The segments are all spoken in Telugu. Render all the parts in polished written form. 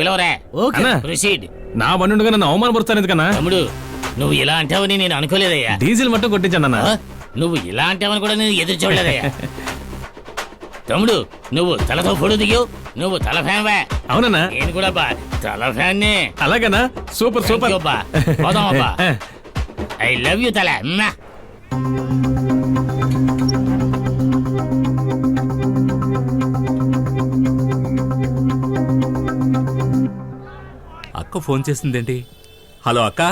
పిలవరా. నా బండి నన్ను అవమానపరుస్తాను ఎందుకన్నా? తమ్ముడు నువ్వు ఇలా అంటావని నేను అనుకోలేదయ్యా. డీజిల్ మొత్తం కొట్టించానన్నా. నువ్వు ఇలా అంటావని కూడా నేను ఎదురు చూడలేదయ్యా. తమ్ముడు నువ్వు తలతో పొడు దిగు. నువ్వు తల ఫ్యాన్ వా? అవునన్నా, నేను కూడా బా తల ఫ్యాన్. అలాగేనా? Super super. పోదామబ్బా. I love you Thala. అక్క ఫోన్ చేసిందేంటి? హలో అక్క.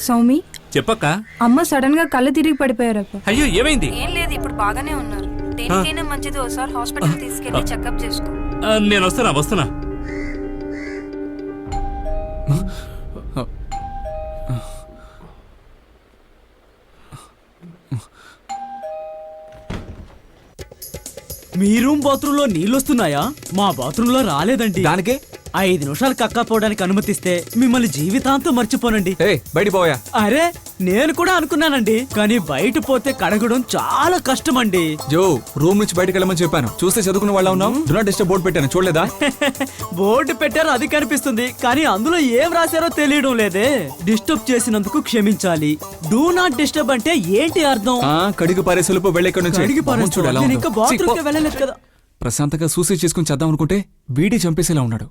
సౌమి చెప్పక్క. అమ్మ సడన్ గా కళ్ళు తిరిగి పడిపోయారు. అయ్యో ఏమైంది? ఏం లేదు, ఇప్పుడు బాగానే ఉన్నారు. దేనికైనా మంచిది ఒకసారి హాస్పిటల్ తీసుకెళ్లి చెకప్ చేసుకో. నేను వస్తున్నా. మీ రూమ్ బాత్రూమ్ లో నీళ్ళు వస్తున్నాయా? మా బాత్రూమ్ లో రాలేదండి. దానికే 5 నిమిషాలు కక్కపోవడానికి అనుమతిస్తే మిమ్మల్ని జీవితాంతం మర్చిపోనండి. బయట పోయా. అరే నేను కూడా అనుకున్నానండి, కానీ బయట పోతే కడగడం చాలా కష్టం అండి. జో, రూమ్ నుంచి బయటకు వెళ్ళమని చెప్పాను. చూస్తే చదువుకున్న వాళ్ళ ఉన్నాం. డు నాట్ డిస్టర్బ్ బోర్డు పెట్టాను, చూడలేదా? బోర్డు పెట్టారు, అది కనిపిస్తుంది, కానీ అందులో ఏం రాశారో తెలియడం లేదే. డిస్టర్బ్ చేసినందుకు క్షమించాలి. డూ నాట్ డిస్టర్బ్ అంటే ఏంటి అర్థం? కడిగి పారే సులుపు వెళ్ళెక్కడి నుంచి నేను ఇంకా బాత్రూమ్ కి వెళ్ళలేదు కదా. ప్రశాంతంగా సూసైడ్ చేసుకుని చేద్దాం అనుకుంటే బీడీ చంపేసేలా ఉన్నాడు.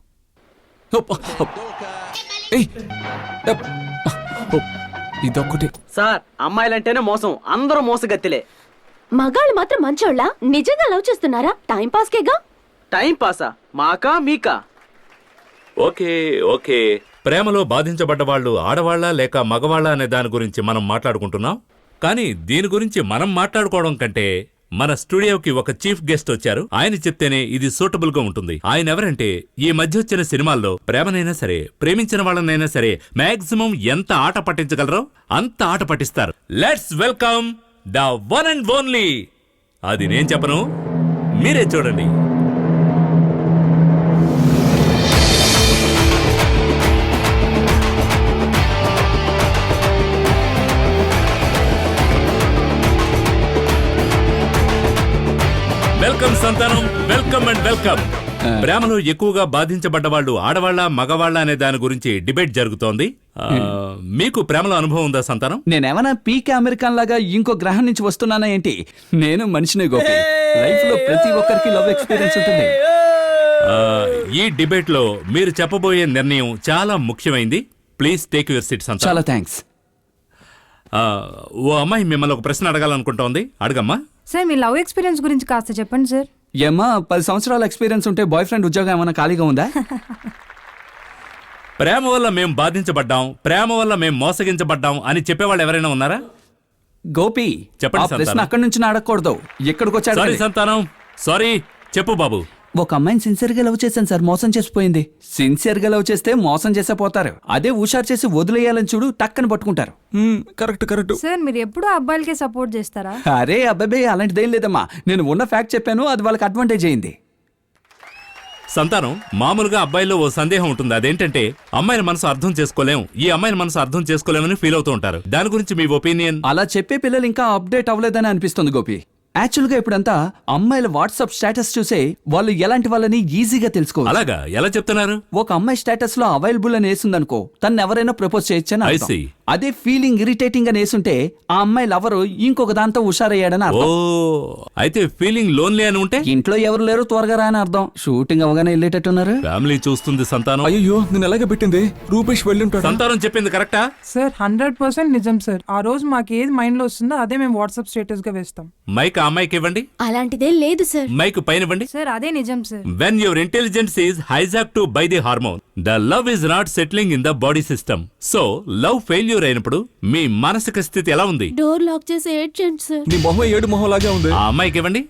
ఇదొక్కటి. సార్, అమ్మాయిలంటేనే మోసం, అందరూ మోసగత్తిలే. మగాళ్ళు మాత్రం మంచోళ్ళ? నిజంగా లవ్ చేస్తున్నారా? టైం పాస్ కేగా. టైం పాసా? మాకా మీకా? ఓకే. ప్రేమలో బాధించబడ్డ వాళ్ళు ఆడవాళ్ళ లేక మగవాళ్ళ అనే దాని గురించి మనం మాట్లాడుకుంటున్నాం. కానీ దీని గురించి మనం మాట్లాడుకోవడం కంటే మన స్టూడియోకి ఒక చీఫ్ గెస్ట్ వచ్చారు. ఆయన చెప్తేనే ఇది సూటబుల్ గా ఉంటుంది. ఆయన ఎవరంటే, ఈ మధ్య వచ్చిన సినిమాల్లో ప్రేమనైనా సరే, ప్రేమించిన వాళ్ళనైనా సరే మాక్సిమం ఎంత ఆట పట్టించగలరో అంత ఆట పట్టిస్తారు. Let's welcome the one and only. అది నేను చెప్పను, మీరే చూడండి. వెల్కమ్ సంతానం, వెల్కమ్ అండ్ వెల్కమ్. ప్రేమలో ఎక్కువగా బాధించబడ్డ వాళ్ళు ఆడవాళ్ళ మగవాళ్ళ అనే దాని గురించి డిబేట్ జరుగుతోంది. మీకు ప్రేమలో అనుభవం ఉందా సంతానం? నేనేమన్నా పీకే అమెరికన్ లాగా ఇంకో గ్రహం నుంచి వస్తున్నానా ఏంటి? నేను మనిషిని గోపి. లైఫ్ లో ప్రతి ఒక్కరికి లవ్ ఎక్స్పీరియన్స్ ఉంటుంది. ఈ డిబేట్ లో మీరు చెప్పబోయే నిర్ణయం చాలా ముఖ్యమైంది. ప్లీజ్ టేక్ యువర్ సీట్ సంతానం. చాలా థ్యాంక్స్. ఓ అమ్మాయి మిమ్మల్ని ఒక ప్రశ్న అడగాలనుకుంటోంది. అడగమ్మా. సార్ మీ లవ్ ఎక్స్పీరియన్స్ గురించి కాస్త చెప్పండి సార్. ఏమ్మా, 10 సంవత్సరాల ఎక్స్పీరియన్స్ ఉంటే బాయ్ ఫ్రెండ్ ఉద్యోగం ఏమైనా ఖాళీగా ఉందా? ప్రేమ వల్ల మేం బాధించబడ్డాం, ప్రేమ వల్ల మేం మోసగించబడ్డాం అని చెప్పేవాళ్ళు ఎవరైనా ఉన్నారా? గోపి, చెప్పండి. ప్రశ్న అక్కడి నుంచి అడగకూడదు, ఇక్కడికి వచ్చాడు. సారీ సంతానం, సారీ. చెప్పు బాబు. ఒక అమ్మాయిని సిన్సియర్ గా లవ్ చేశాను సార్, మోసం చేసిపోయింది. సిన్సియర్ గా లవ్ చేస్తే మోసం చేసే పోతారు. అదే హుషారు చేసి వదిలేయాలని చూడు, టక్కని పట్టుకుంటారు. కరెక్ట్. సార్ మీరు ఎప్పుడు అబ్బాయిలకే సపోర్ట్ చేస్తారా? అరే అబ్బాయి, అలాంటిదేం లేదమ్మా. నేను ఉన్న ఫ్యాక్ట్ చెప్పాను, అది వాళ్ళకి అడ్వాంటేజ్ అయింది. సంతానం, మామూలుగా అబ్బాయిలో ఓ సందేహం ఉంటుంది. అదేంటంటే, అమ్మాయిని మనసు అర్థం చేసుకోలేం, ఈ అమ్మాయిని మనసు అర్థం చేసుకోలేమని ఫీల్ అవుతూ ఉంటారు. దాని గురించి మీ ఒపీనియన్? అలా చెప్పే పిల్లలు ఇంకా అప్డేట్ అవ్వలేదని అనిపిస్తుంది గోపి. యాక్చువల్ గా ఇప్పుడంతా అమ్మాయిల వాట్సాప్ స్టేటస్ చూసే వాళ్ళు ఎలాంటి వాళ్ళని ఈజీగా తెలుసుకోవాలి. అలాగా? ఎలా చెప్తున్నారు? ఒక అమ్మాయి స్టేటస్ లో అవైలబుల్ అని వేసిందనుకో, తను ఎవరైనా ప్రపోజ్ చేయొచ్చని అర్థం. అదే ఫీలింగ్ ఇరిటేటింగ్ అని వేసుంటే ఆ అమ్మాయి లవరు ఇంకొక దాంతో హుషారయ్యాడని అర్థం. అయితే ఫీలింగ్ లోన్లీ అని ఉంటే ఇంట్లో ఎవరు లేరు, త్వరగా రాని అర్థం. షూటింగ్ అవగానే వెళ్ళేటట్టున్నారు. ఫ్యామిలీ చూస్తుంది సంతానం. అయ్యో, నేను ఎలాగ పెట్టింది? రూపేష్ వెళ్ళుంటాడు. సంతానం చెప్పింది కరెక్టా? సార్ 100% నిజం సార్. ఆ రోజు మాకు ఏది మైండ్ లో వస్తుందో అదే మేము వాట్సాప్ స్టేటస్ గా వేస్తాం. మైక్ ఆ అమ్మాయికి ఇవ్వండి. అలాంటిదే లేదు సార్. మైక్ పైన ఇవ్వండి. సార్ అదే నిజం sir. When your intelligence is hijacked by the hormone, the love is not settling in the body system. So, love failure అయినప్పుడు మీ మానసిక స్థితి ఎలా ఉంది? డోర్ లాక్ చేసి ఏడ్చండి సార్. నీ మొహం 7 మొహం లాగా ఉంది. ఆ అమ్మాయికి ఇవ్వండి.